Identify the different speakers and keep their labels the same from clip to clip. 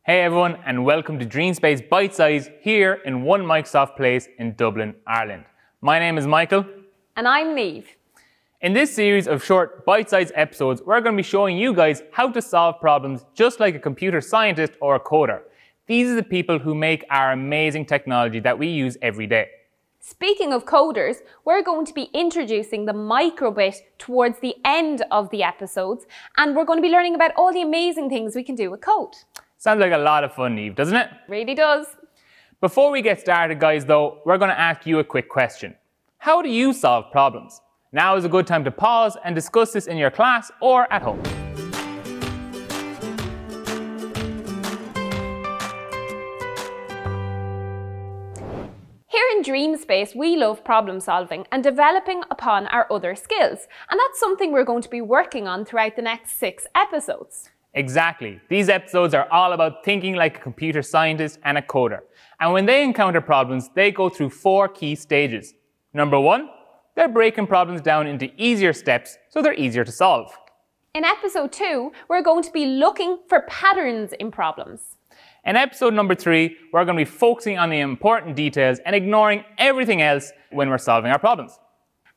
Speaker 1: Hey everyone, and welcome to DreamSpace ByteSize here in One Microsoft Place in Dublin, Ireland. My name is Michael.
Speaker 2: And I'm Niamh.
Speaker 1: In this series of short bite-sized episodes, we're going to be showing you guys how to solve problems just like a computer scientist or a coder. These are the people who make our amazing technology that we use every day.
Speaker 2: Speaking of coders, we're going to be introducing the microbit towards the end of the episodes, and we're going to be learning about all the amazing things we can do with code.
Speaker 1: Sounds like a lot of fun, Niamh, doesn't it?
Speaker 2: Really does.
Speaker 1: Before we get started, guys, though, we're going to ask you a quick question. How do you solve problems? Now is a good time to pause and discuss this in your class or at home.
Speaker 2: Here in DreamSpace, we love problem solving and developing upon our other skills. And that's something we're going to be working on throughout the next 6 episodes.
Speaker 1: Exactly. These episodes are all about thinking like a computer scientist and a coder. And when they encounter problems, they go through 4 key stages. Number 1, they're breaking problems down into easier steps so they're easier to solve.
Speaker 2: In episode 2, we're going to be looking for patterns in problems.
Speaker 1: In episode number 3, we're going to be focusing on the important details and ignoring everything else when we're solving our problems.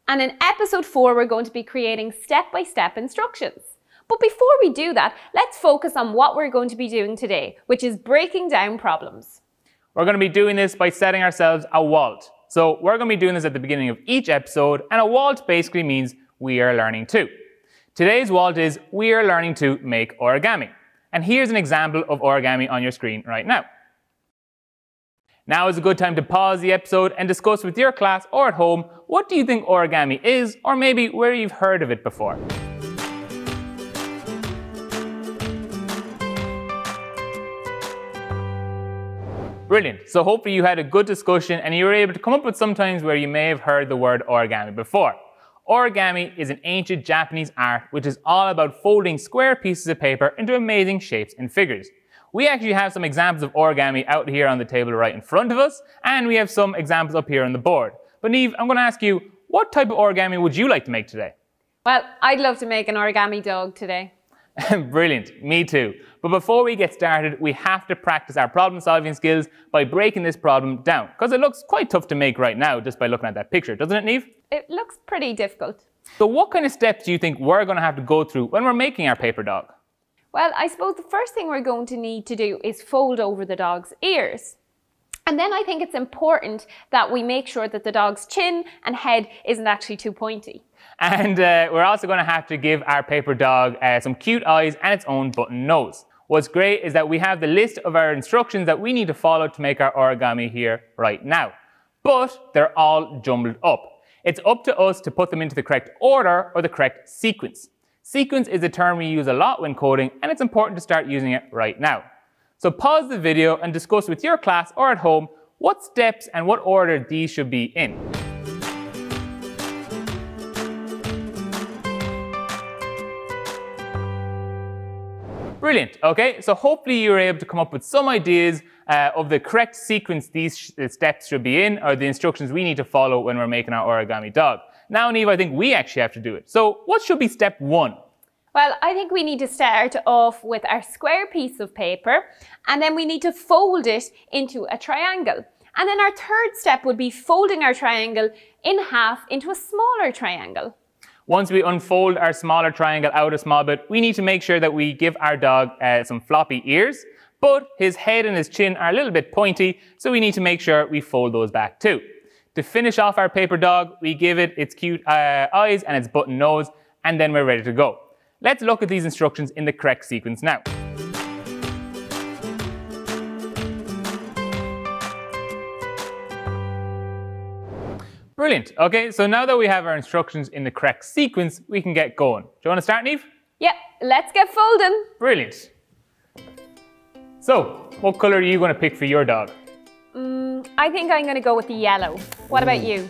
Speaker 2: And in episode 4, we're going to be creating step-by-step instructions. But before we do that, let's focus on what we're going to be doing today, which is breaking down problems.
Speaker 1: We're going to be doing this by setting ourselves a WALT. So we're going to be doing this at the beginning of each episode, and a WALT basically means we are learning to. Today's WALT is we are learning to make origami. And here's an example of origami on your screen right now. Now is a good time to pause the episode and discuss with your class or at home, what do you think origami is, or maybe where you've heard of it before. Brilliant. So hopefully you had a good discussion and you were able to come up with some times where you may have heard the word origami before. Origami is an ancient Japanese art which is all about folding square pieces of paper into amazing shapes and figures. We actually have some examples of origami out here on the table right in front of us, and we have some examples up here on the board. But Niamh, I'm going to ask you, what type of origami would you like to make today?
Speaker 2: Well, I'd love to make an origami dog today.
Speaker 1: Brilliant, me too. But before we get started, we have to practice our problem solving skills by breaking this problem down, because it looks quite tough to make right now just by looking at that picture, doesn't it, Niamh?
Speaker 2: It looks pretty difficult.
Speaker 1: So what kind of steps do you think we're going to have to go through when we're making our paper dog?
Speaker 2: Well, I suppose the first thing we're going to need to do is fold over the dog's ears. And then I think it's important that we make sure that the dog's chin and head isn't actually too pointy.
Speaker 1: And we're also going to have to give our paper dog some cute eyes and its own button nose. What's great is that we have the list of our instructions that we need to follow to make our origami here right now. But they're all jumbled up. It's up to us to put them into the correct order or the correct sequence. Sequence is a term we use a lot when coding, and it's important to start using it right now. So pause the video and discuss with your class or at home what steps and what order these should be in. Brilliant. Okay, so hopefully you were able to come up with some ideas of the correct sequence these steps should be in, or the instructions we need to follow when we're making our origami dog. Now, Niamh, I think we actually have to do it. So what should be step 1?
Speaker 2: Well, I think we need to start off with our square piece of paper, and then we need to fold it into a triangle. And then our third step would be folding our triangle in half into a smaller triangle.
Speaker 1: Once we unfold our smaller triangle out a small bit, we need to make sure that we give our dog some floppy ears, but his head and his chin are a little bit pointy, so we need to make sure we fold those back too. To finish off our paper dog, we give it its cute eyes and its button nose, and then we're ready to go. Let's look at these instructions in the correct sequence now. Brilliant. Okay, so now that we have our instructions in the correct sequence, we can get going. Do you want to start, Niamh?
Speaker 2: Yep, let's get folding.
Speaker 1: Brilliant. So, what colour are you going to pick for your dog?
Speaker 2: I think I'm going to go with the yellow. What about you?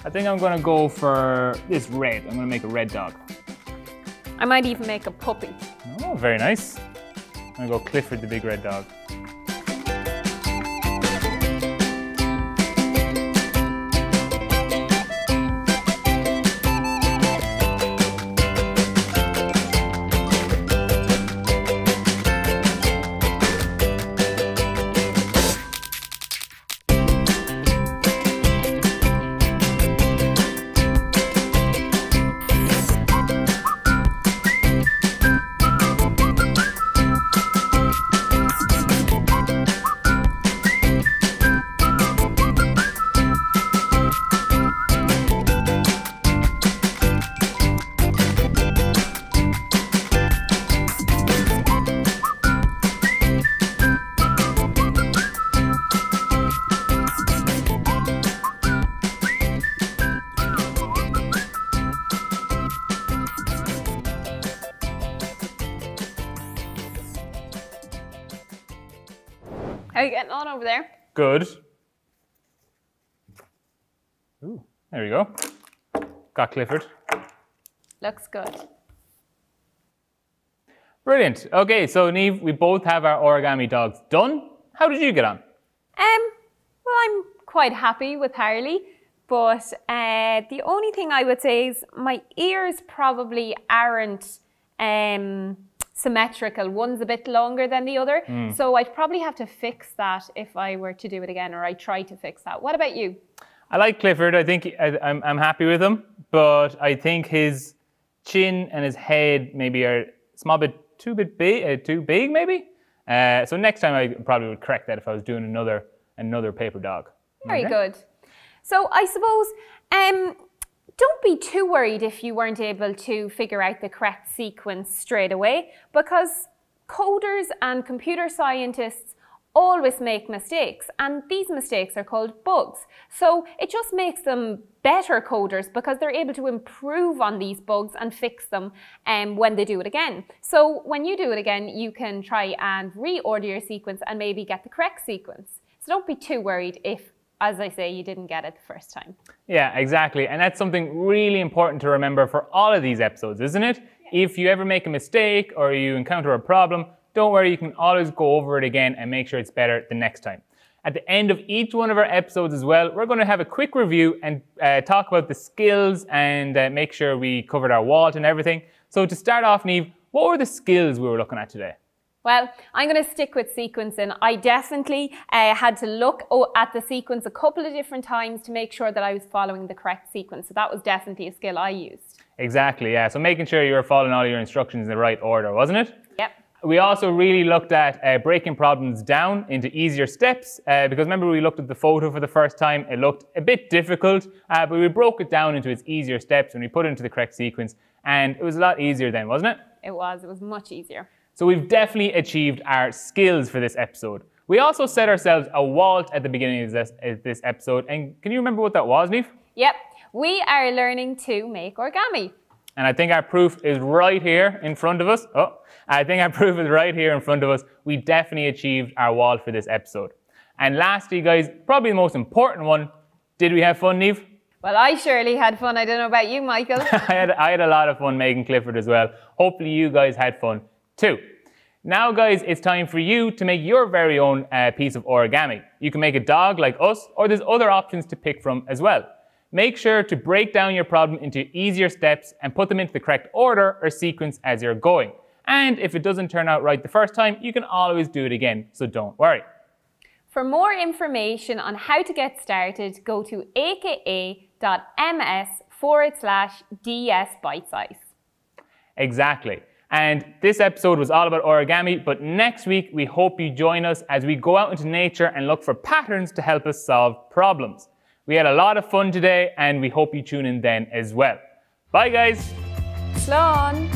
Speaker 1: I think I'm going to go for this red. I'm going to make a red dog.
Speaker 2: I might even make a puppy.
Speaker 1: Oh, very nice. I'm going to go Clifford the big red dog.
Speaker 2: How are you getting on over there?
Speaker 1: Good. Ooh, there we go. Got Clifford.
Speaker 2: Looks good.
Speaker 1: Brilliant. Okay, so Niamh, we both have our origami dogs done. How did you get on?
Speaker 2: Well, I'm quite happy with Harley, but the only thing I would say is my ears probably aren't symmetrical. One's a bit longer than the other, so I'd probably have to fix that if I were to do it again, or I try to fix that. What about you?
Speaker 1: I like Clifford. I think I'm happy with him, but I think his chin and his head maybe are a small bit too big maybe. So next time I probably would correct that if I was doing another paper dog.
Speaker 2: Very good. So I suppose don't be too worried if you weren't able to figure out the correct sequence straight away, because coders and computer scientists always make mistakes, and these mistakes are called bugs. So it just makes them better coders because they're able to improve on these bugs and fix them when they do it again. So when you do it again, you can try and reorder your sequence and maybe get the correct sequence. So don't be too worried if, as I say, you didn't get it the first time.
Speaker 1: Yeah, exactly. And that's something really important to remember for all of these episodes, isn't it? Yeah. If you ever make a mistake or you encounter a problem, don't worry, you can always go over it again and make sure it's better the next time. At the end of each one of our episodes as well, we're going to have a quick review and talk about the skills and make sure we covered our walt and everything. So to start off, Niamh, what were the skills we were looking at today?
Speaker 2: Well, I'm going to stick with sequencing. I definitely had to look at the sequence a couple of different times to make sure that I was following the correct sequence. So that was definitely a skill I used. Exactly,
Speaker 1: yeah. So making sure you were following all your instructions in the right order, wasn't it?
Speaker 2: Yep.
Speaker 1: We also really looked at breaking problems down into easier steps because remember we looked at the photo for the first time. It looked a bit difficult, but we broke it down into its easier steps and we put it into the correct sequence, and it was a lot easier then, wasn't it?
Speaker 2: It was much easier.
Speaker 1: So we've definitely achieved our skills for this episode. We also set ourselves a walt at the beginning of this episode, and can you remember what that was, Niamh?
Speaker 2: Yep, we are learning to make origami.
Speaker 1: And I think our proof is right here in front of us. We definitely achieved our wall for this episode. And lastly, guys, probably the most important one, did we have fun, Niamh?
Speaker 2: Well, I surely had fun. I don't know about you, Michael.
Speaker 1: I had a lot of fun making Clifford as well. Hopefully you guys had fun too. Now, guys, it's time for you to make your very own piece of origami. You can make a dog like us, or there's other options to pick from as well. Make sure to break down your problem into easier steps and put them into the correct order or sequence as you're going. And if it doesn't turn out right the first time, you can always do it again, so don't worry.
Speaker 2: For more information on how to get started, go to aka.ms/DSByteSize.
Speaker 1: Exactly. And this episode was all about origami, but next week we hope you join us as we go out into nature and look for patterns to help us solve problems. We had a lot of fun today, and we hope you tune in then as well. Bye, guys.
Speaker 2: Slán.